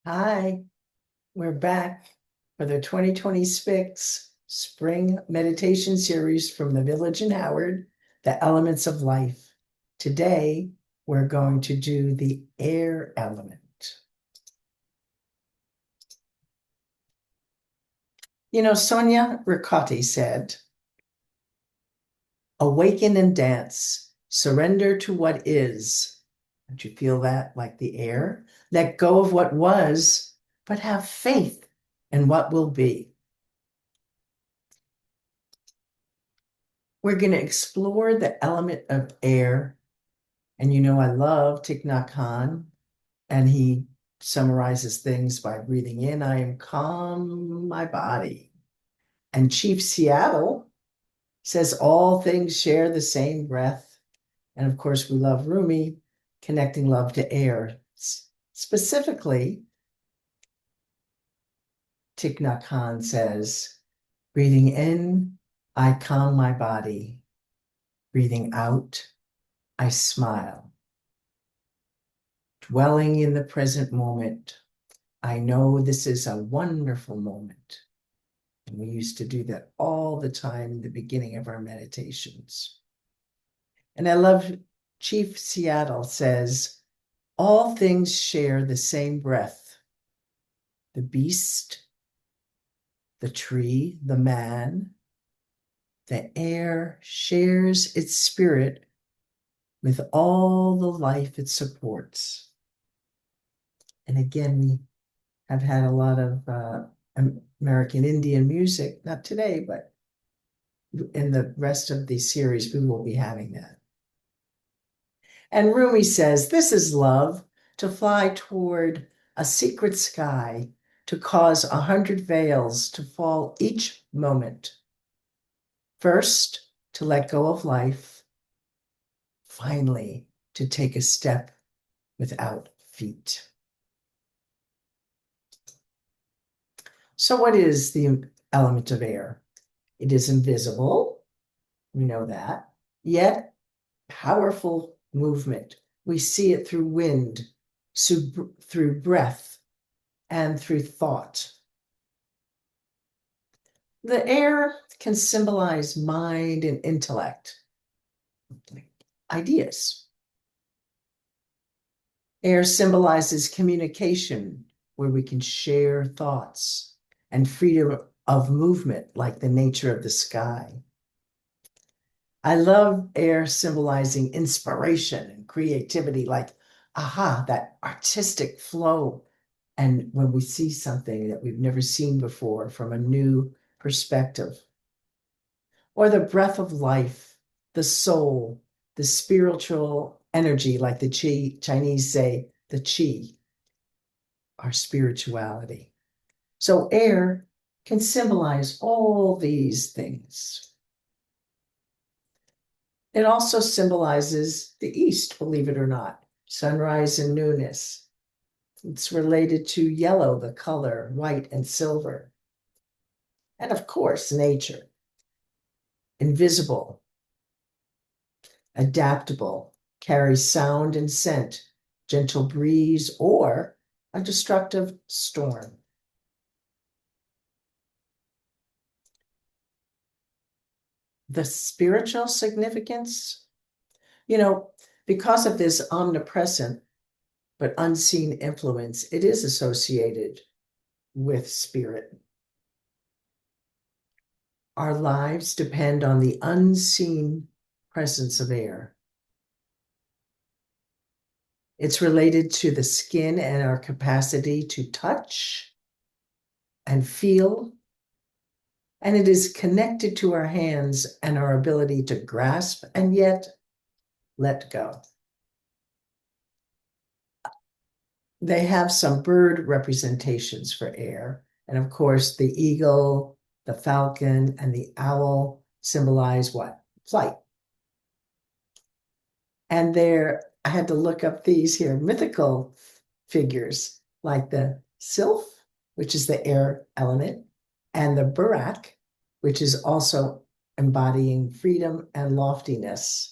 Hi, we're back for the 2026 Spring Meditation Series from the Village in Howard, The Elements of Life. Today, we're going to do the air element. Sonia Ricotti said, awaken and dance, surrender to what is. Don't you feel that like the air? Let go of what was, but have faith in what will be. We're going to explore the element of air. And I love Thich Nhat Hanh, and he summarizes things by breathing in, I am calm, my body. And Chief Seattle says all things share the same breath. And of course, we love Rumi, connecting love to air. Specifically, Thich Nhat Hanh says, breathing in, I calm my body. Breathing out, I smile. Dwelling in the present moment, I know this is a wonderful moment. And we used to do that all the time in the beginning of our meditations. And I love Chief Seattle says, all things share the same breath. The beast, the tree, the man, the air shares its spirit with all the life it supports. And again, we have had a lot of American Indian music, not today, but in the rest of the series, we will be having that. And Rumi says, this is love, to fly toward a secret sky, to cause 100 veils to fall each moment. First, to let go of life. Finally, to take a step without feet. So what is the element of air? It is invisible. We know that. Yet powerful movement. We see it through wind, through breath, and through thought. The air can symbolize mind and intellect, ideas. Air symbolizes communication, where we can share thoughts, and freedom of movement, like the nature of the sky. I love air symbolizing inspiration and creativity, like, aha, that artistic flow. And when we see something that we've never seen before from a new perspective. Or the breath of life, the soul, the spiritual energy, like the Chinese say, the Qi, our spirituality. So air can symbolize all these things. It also symbolizes the East, believe it or not, sunrise and newness. It's related to yellow, the color, white and silver. And of course, nature, invisible, adaptable, carries sound and scent, gentle breeze, or a destructive storm. The spiritual significance, because of this omnipresent but unseen influence, it is associated with spirit. Our lives depend on the unseen presence of air. It's related to the skin and our capacity to touch and feel, and it is connected to our hands and our ability to grasp and yet let go. They have some bird representations for air, and of course, the eagle, the falcon, and the owl symbolize what? Flight. And I had to look up these here mythical figures like the sylph, which is the air element, and the burak, which is also embodying freedom and loftiness.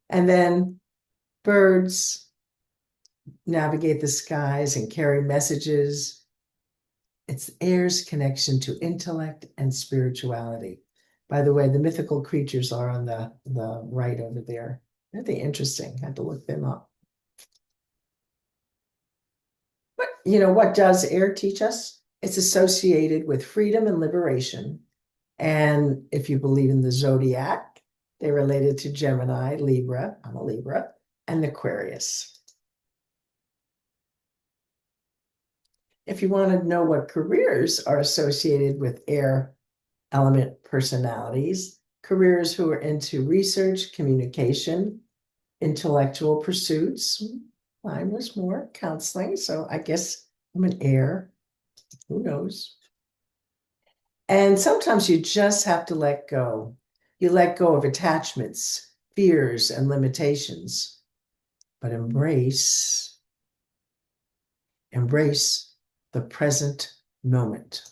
And then Birds navigate the skies and carry messages. It's air's connection to intellect and spirituality. By the way, the mythical creatures are on the right over there. Aren't they interesting? I had to look them up. But what does air teach us? It's associated with freedom and liberation. And if you believe in the zodiac, they're related to Gemini, Libra, I'm a Libra, and Aquarius. If you want to know what careers are associated with air element personalities, careers who are into research, communication, intellectual pursuits. Mine was more counseling, so I guess I'm an air. Who knows? And sometimes you just have to let go. You let go of attachments, fears, and limitations, but embrace the present moment.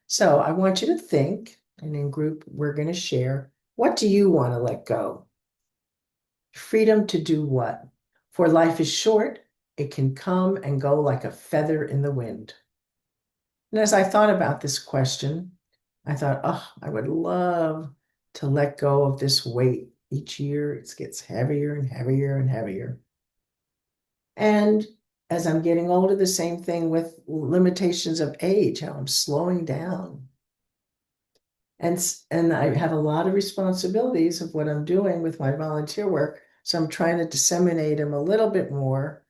So I want you to think, and in group, we're going to share, what do you want to let go? Freedom to do what? For life is short, it can come and go like a feather in the wind. And as I thought about this question, I thought, oh, I would love to let go of this weight. Each year it gets heavier and heavier and heavier. And as I'm getting older, the same thing with limitations of age, how I'm slowing down. And I have a lot of responsibilities of what I'm doing with my volunteer work. So I'm trying to disseminate them a little bit more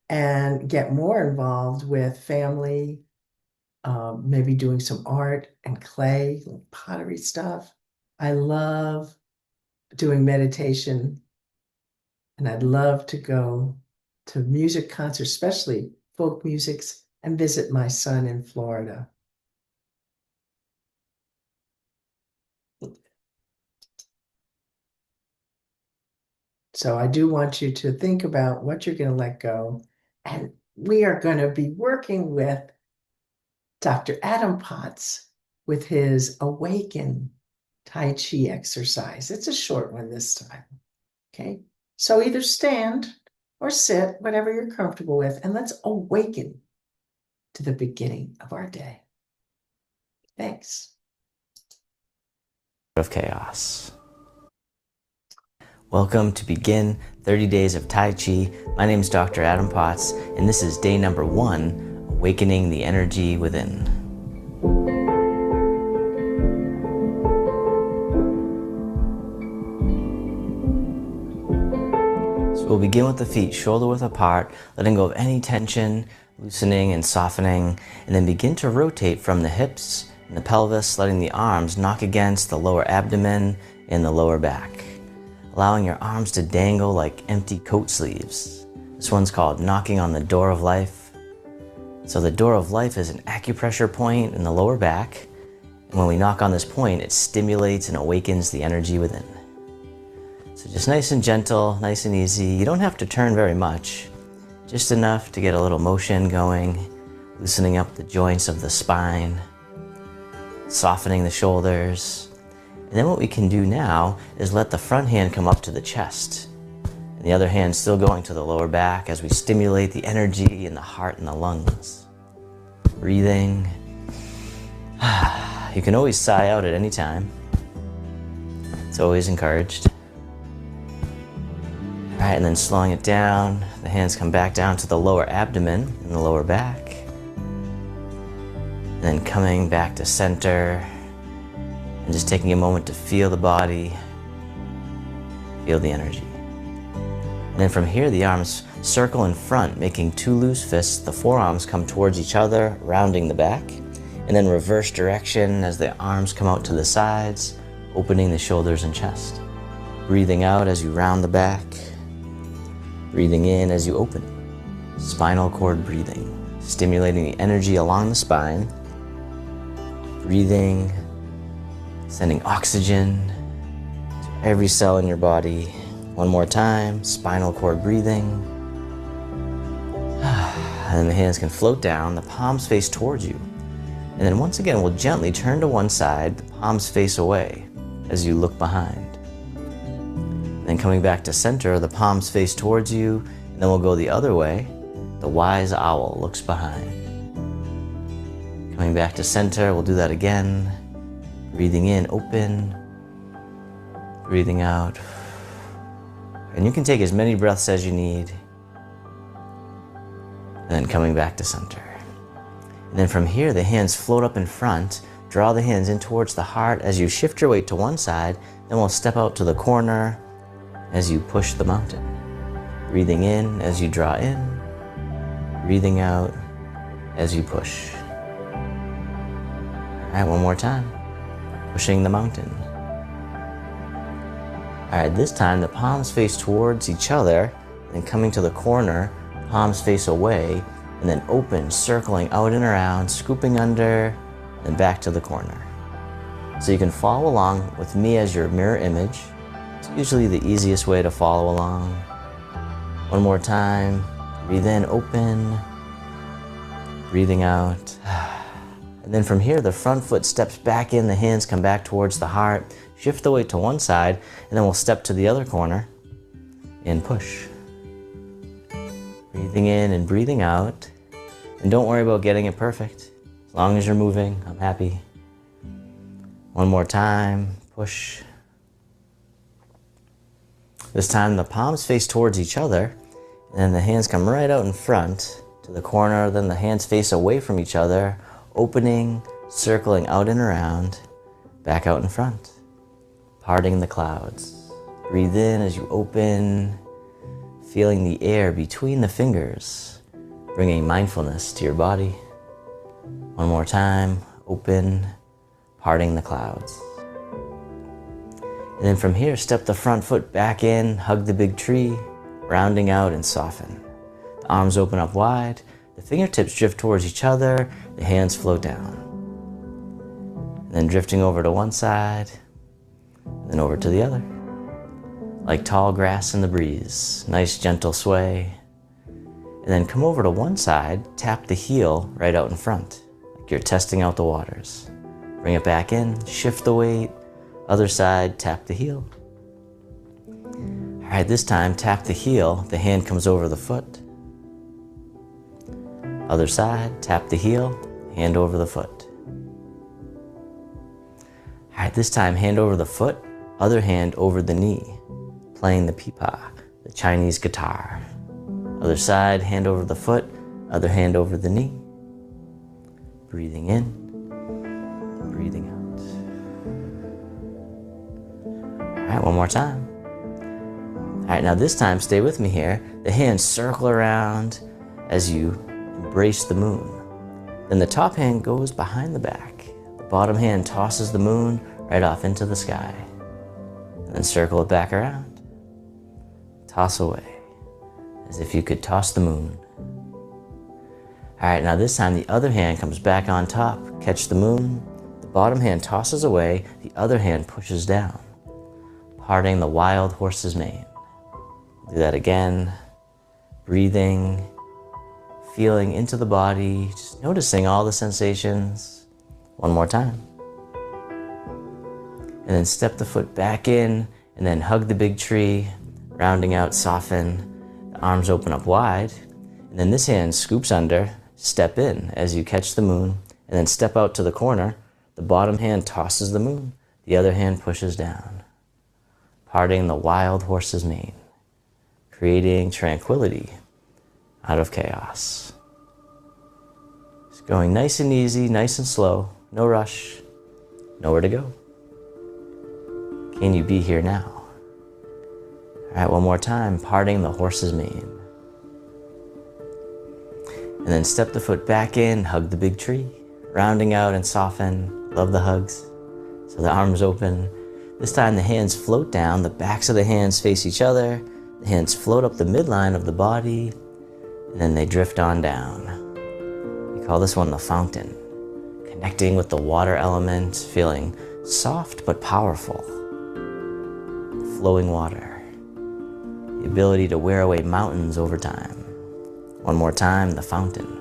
and get more involved with family, maybe doing some art and clay, like pottery stuff. I love doing meditation, and I'd love to go to music concerts, especially folk musics, and visit my son in Florida. So I do want you to think about what you're going to let go. And we are going to be working with Dr. Adam Potts with his Awaken Tai Chi exercise. It's a short one this time. Okay. So either stand or sit, whatever you're comfortable with, and let's awaken to the beginning of our day. Thanks. Of chaos. Welcome to Begin 30 Days of Tai Chi. My name is Dr. Adam Potts, and this is day number 1, Awakening the Energy Within. So we'll begin with the feet shoulder width apart, letting go of any tension, loosening and softening, and then begin to rotate from the hips and the pelvis, letting the arms knock against the lower abdomen and the lower back, allowing your arms to dangle like empty coat sleeves. This one's called knocking on the door of life. So the door of life is an acupressure point in the lower back, and when we knock on this point, it stimulates and awakens the energy within. So just nice and gentle, nice and easy. You don't have to turn very much, just enough to get a little motion going, loosening up the joints of the spine, softening the shoulders. And then what we can do now is let the front hand come up to the chest, and the other hand still going to the lower back as we stimulate the energy in the heart and the lungs. Breathing. You can always sigh out at any time. It's always encouraged. All right, and then slowing it down, the hands come back down to the lower abdomen and the lower back. And then coming back to center. And just taking a moment to feel the body, feel the energy. And then from here, the arms circle in front, making 2 loose fists. The forearms come towards each other, rounding the back. And then reverse direction as the arms come out to the sides, opening the shoulders and chest. Breathing out as you round the back. Breathing in as you open. Spinal cord breathing, stimulating the energy along the spine. Breathing, sending oxygen to every cell in your body. One more time, spinal cord breathing. And then the hands can float down, the palms face towards you. And then once again, we'll gently turn to one side, the palms face away as you look behind. then coming back to center, the palms face towards you, and then we'll go the other way. The wise owl looks behind. Coming back to center, we'll do that again. Breathing in, open. Breathing out. And you can take as many breaths as you need. And then coming back to center. And then from here, the hands float up in front. Draw the hands in towards the heart as you shift your weight to one side. Then we'll step out to the corner as you push the mountain. Breathing in as you draw in. Breathing out as you push. All right, one more time. Pushing the mountain. All right, this time the palms face towards each other, and coming to the corner, palms face away, and then open, circling out and around, scooping under, and back to the corner. So you can follow along with me as your mirror image. It's usually the easiest way to follow along. One more time. Breathe in, open. Breathing out. And then from here, the front foot steps back in, the hands come back towards the heart. Shift the weight to one side, and then we'll step to the other corner and push. Breathing in and breathing out. And don't worry about getting it perfect. As long as you're moving, I'm happy. One more time, push. This time the palms face towards each other, and then the hands come right out in front to the corner, then the hands face away from each other, opening, circling out and around, back out in front. Parting the clouds. Breathe in as you open, feeling the air between the fingers, bringing mindfulness to your body. One more time, open, parting the clouds. And then from here, step the front foot back in, hug the big tree, rounding out and soften. The arms open up wide, the fingertips drift towards each other, the hands float down. And then drifting over to one side, then over to the other. Like tall grass in the breeze, nice gentle sway. And then come over to one side, tap the heel right out in front, like you're testing out the waters. Bring it back in, shift the weight, other side, tap the heel. All right, this time, tap the heel, the hand comes over the foot. Other side, tap the heel, hand over the foot. All right, this time, hand over the foot, other hand over the knee, playing the pipa, the Chinese guitar. Other side, hand over the foot, other hand over the knee. Breathing in, breathing out. All right, one more time. All right, now this time, stay with me here. The hands circle around as you embrace the moon. Then the top hand goes behind the back. The bottom hand tosses the moon right off into the sky. And then circle it back around. Toss away, as if you could toss the moon. All right, now this time the other hand comes back on top. Catch the moon. The bottom hand tosses away. The other hand pushes down, parting the wild horse's mane. Do that again. Breathing, feeling into the body, just noticing all the sensations. One more time. And then step the foot back in, and then hug the big tree, rounding out, soften. The arms open up wide. And then this hand scoops under, step in as you catch the moon, and then step out to the corner. The bottom hand tosses the moon. The other hand pushes down, parting the wild horse's mane, creating tranquility out of chaos. Just going nice and easy, nice and slow, no rush, nowhere to go. Can you be here now? All right, one more time, parting the horse's mane. And then step the foot back in, hug the big tree, rounding out and soften. Love the hugs. So the arms open. This time the hands float down, the backs of the hands face each other, the hands float up the midline of the body, and then they drift on down. We call this one the fountain, connecting with the water element, feeling soft but powerful. Flowing water, the ability to wear away mountains over time. One more time, the fountain.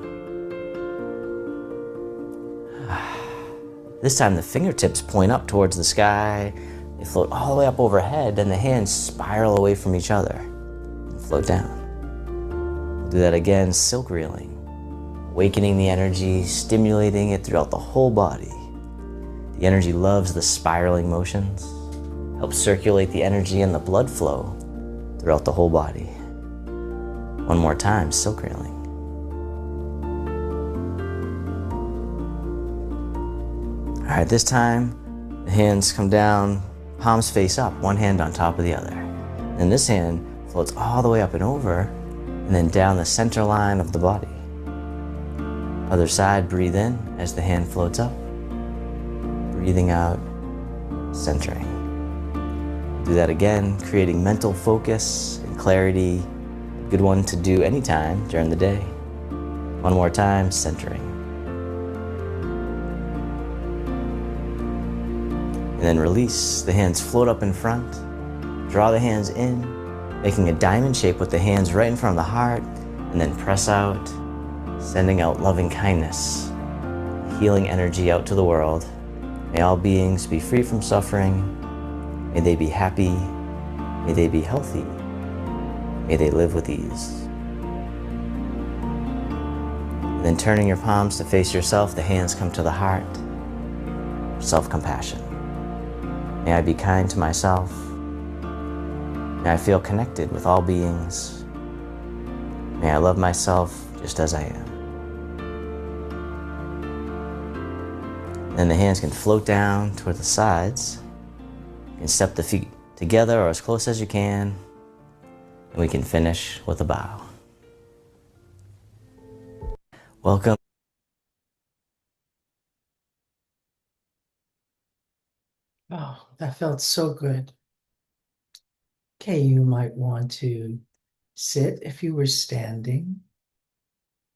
This time the fingertips point up towards the sky, They float all the way up overhead, and the hands spiral away from each other and float down. We'll do that again, silk reeling, awakening the energy, stimulating it throughout the whole body. The energy loves the spiraling motions, helps circulate the energy and the blood flow throughout the whole body. One more time, silk reeling. All right, this time, the hands come down, palms face up, one hand on top of the other. And this hand floats all the way up and over, and then down the center line of the body. Other side, breathe in as the hand floats up. Breathing out, centering. Do that again, creating mental focus and clarity. Good one to do anytime during the day. One more time, centering. And then release. The hands float up in front. Draw the hands in, making a diamond shape with the hands right in front of the heart, and then press out, sending out loving kindness, healing energy out to the world. May all beings be free from suffering. May they be happy. May they be healthy. May they live with ease. And then turning your palms to face yourself, the hands come to the heart. Self-compassion. May I be kind to myself. May I feel connected with all beings. May I love myself just as I am. Then the hands can float down toward the sides. You can step the feet together or as close as you can. And we can finish with a bow. Welcome. Oh, that felt so good. Okay, you might want to sit if you were standing,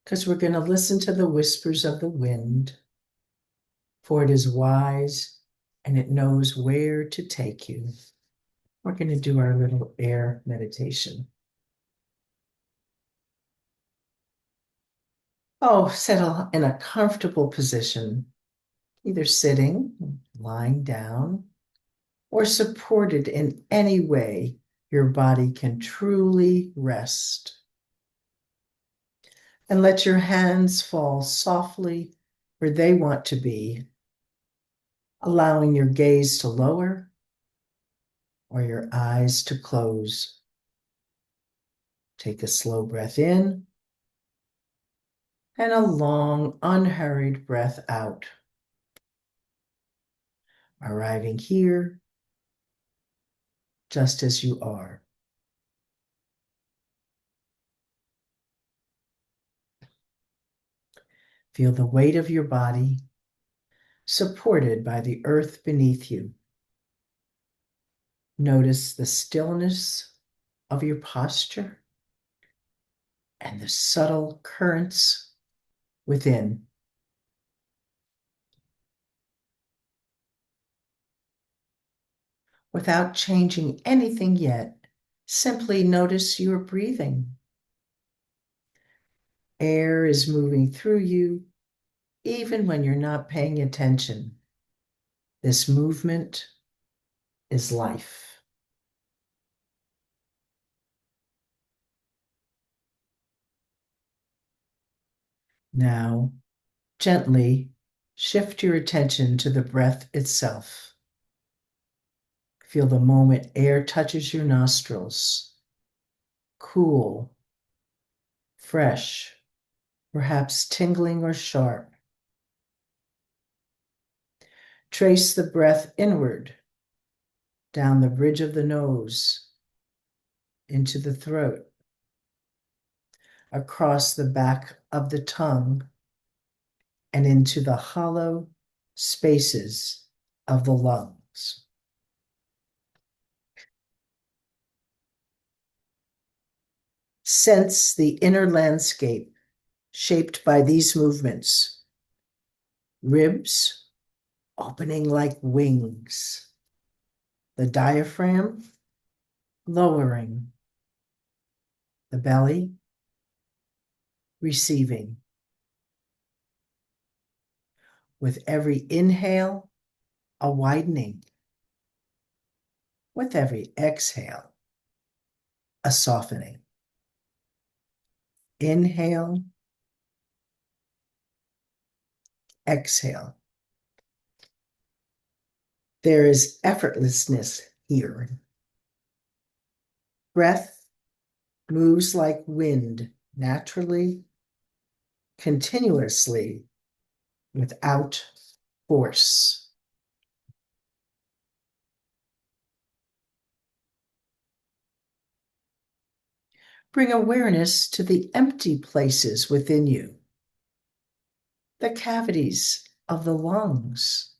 because we're going to listen to the whispers of the wind, for it is wise and it knows where to take you. We're going to do our little air meditation. Oh, settle in a comfortable position, either sitting, lying down, or supported in any way your body can truly rest. And let your hands fall softly where they want to be, allowing your gaze to lower or your eyes to close. Take a slow breath in and a long, unhurried breath out. Arriving here just as you are. Feel the weight of your body supported by the earth beneath you. Notice the stillness of your posture and the subtle currents within. Without changing anything yet, simply notice your breathing. Air is moving through you, even when you're not paying attention. This movement is life. Now, gently shift your attention to the breath itself. Feel the moment air touches your nostrils. Cool, fresh, perhaps tingling or sharp. Trace the breath inward, down the bridge of the nose, into the throat, across the back of the tongue, and into the hollow spaces of the lungs. Sense the inner landscape shaped by these movements. Ribs opening like wings. The diaphragm lowering. The belly receiving. With every inhale, a widening. With every exhale, a softening. Inhale, exhale. There is effortlessness here. Breath moves like wind, naturally, continuously, without force. Bring awareness to the empty places within you, the cavities of the lungs,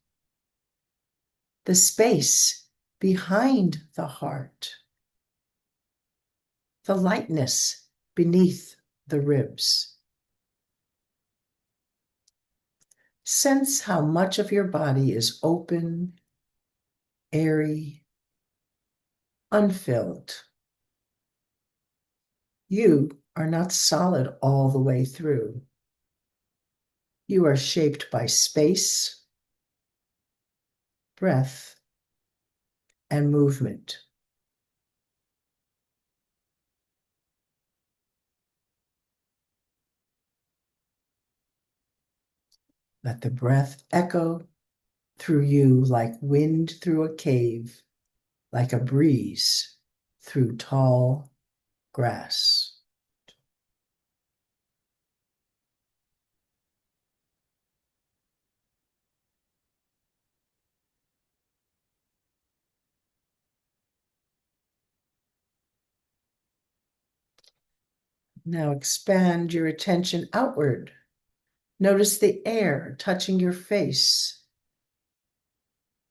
the space behind the heart, the lightness beneath the ribs. Sense how much of your body is open, airy, unfilled. You are not solid all the way through. You are shaped by space, breath, and movement. Let the breath echo through you like wind through a cave, like a breeze through tall grass. Now expand your attention outward. Notice the air touching your face,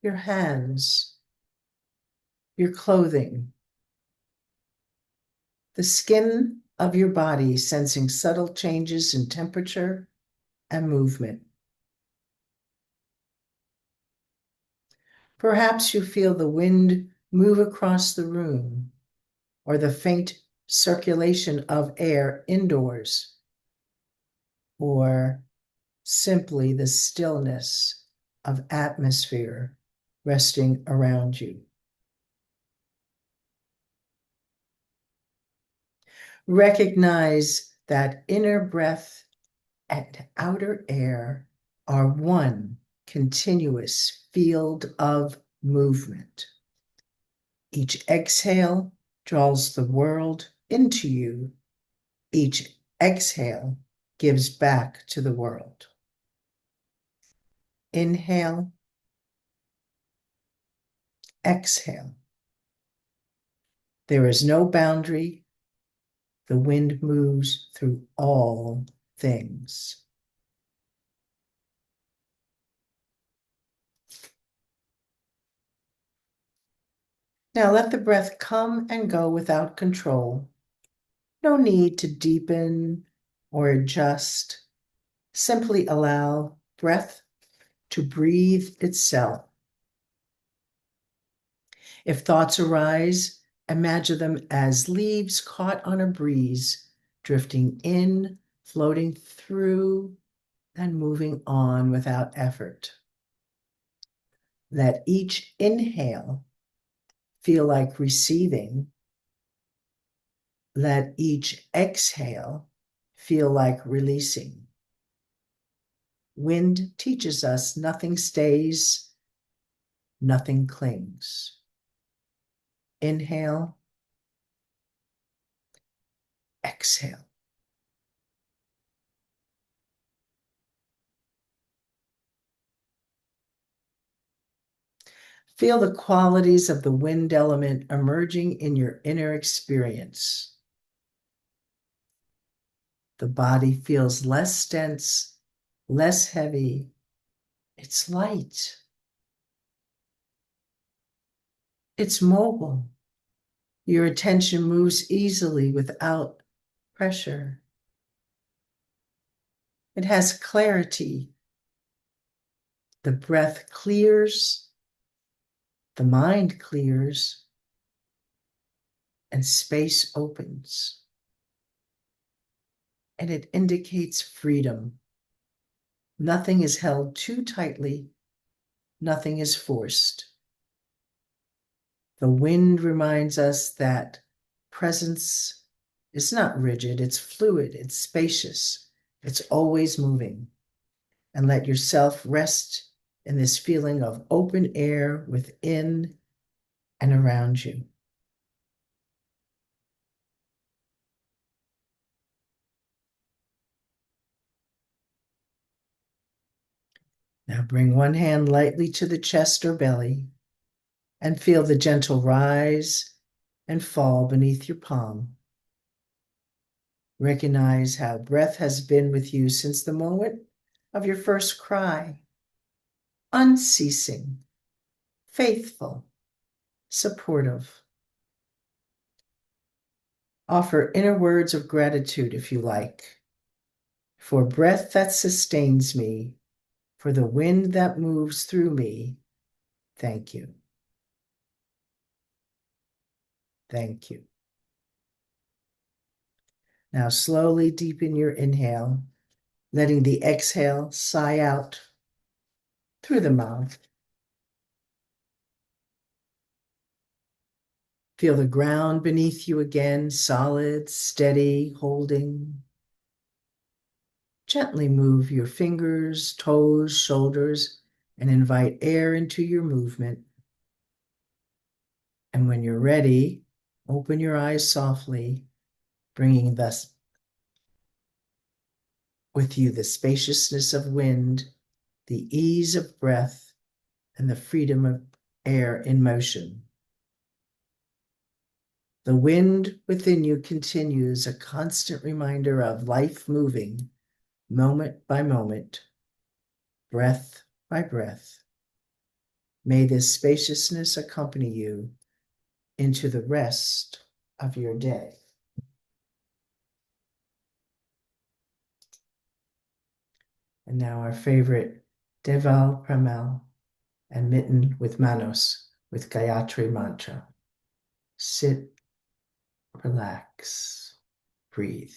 your hands, your clothing, the skin of your body sensing subtle changes in temperature and movement. Perhaps you feel the wind move across the room or the faint circulation of air indoors, or simply the stillness of atmosphere resting around you. Recognize that inner breath and outer air are one continuous field of movement. Each exhale draws the world into you. Each exhale gives back to the world. Inhale, exhale. There is no boundary. The wind moves through all things. Now let the breath come and go without control. No need to deepen or adjust. Simply allow breath to breathe itself. If thoughts arise, imagine them as leaves caught on a breeze, drifting in, floating through, and moving on without effort. Let each inhale feel like receiving. Let each exhale feel like releasing. Wind teaches us nothing stays, nothing clings. Inhale, exhale. Feel the qualities of the wind element emerging in your inner experience. The body feels less dense, less heavy. It's light. It's mobile. Your attention moves easily without pressure. It has clarity. The breath clears, the mind clears, and space opens. And it indicates freedom. Nothing is held too tightly. Nothing is forced. The wind reminds us that presence is not rigid, it's fluid, it's spacious, it's always moving. And let yourself rest in this feeling of open air within and around you. Now bring one hand lightly to the chest or belly and feel the gentle rise and fall beneath your palm. Recognize how breath has been with you since the moment of your first cry. Unceasing, faithful, supportive. Offer inner words of gratitude if you like. For breath that sustains me, for the wind that moves through me, thank you. Thank you. Now slowly deepen your inhale, letting the exhale sigh out through the mouth. Feel the ground beneath you again, solid, steady, holding. Gently move your fingers, toes, shoulders, and invite air into your movement. And when you're ready, open your eyes softly, bringing thus with you the spaciousness of wind, the ease of breath, and the freedom of air in motion. The wind within you continues, a constant reminder of life moving, moment by moment, breath by breath. May this spaciousness accompany you into the rest of your day. And now our favorite Deval Pramel and Mitten with Manos with Gayatri Mantra. Sit, relax, breathe.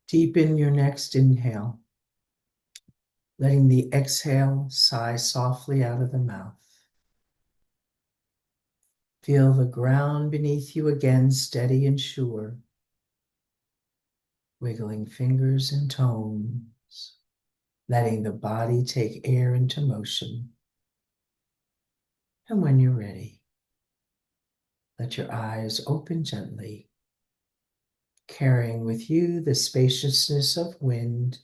Deepen your next inhale, letting the exhale sigh softly out of the mouth. Feel the ground beneath you again steady and sure, wiggling fingers and toes, letting the body take air into motion. And when you're ready, let your eyes open gently, carrying with you the spaciousness of wind,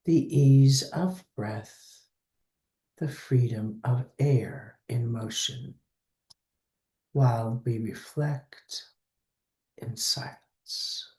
the ease of breath, the freedom of air in motion, while we reflect in silence.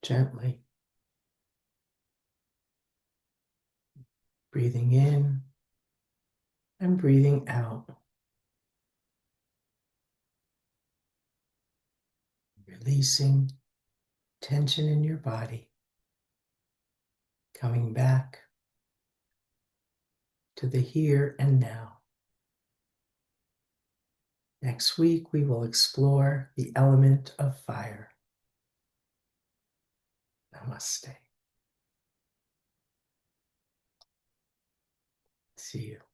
Gently, breathing in and breathing out, releasing tension in your body, coming back to the here and now. Next week, we will explore the element of fire. Namaste. See you.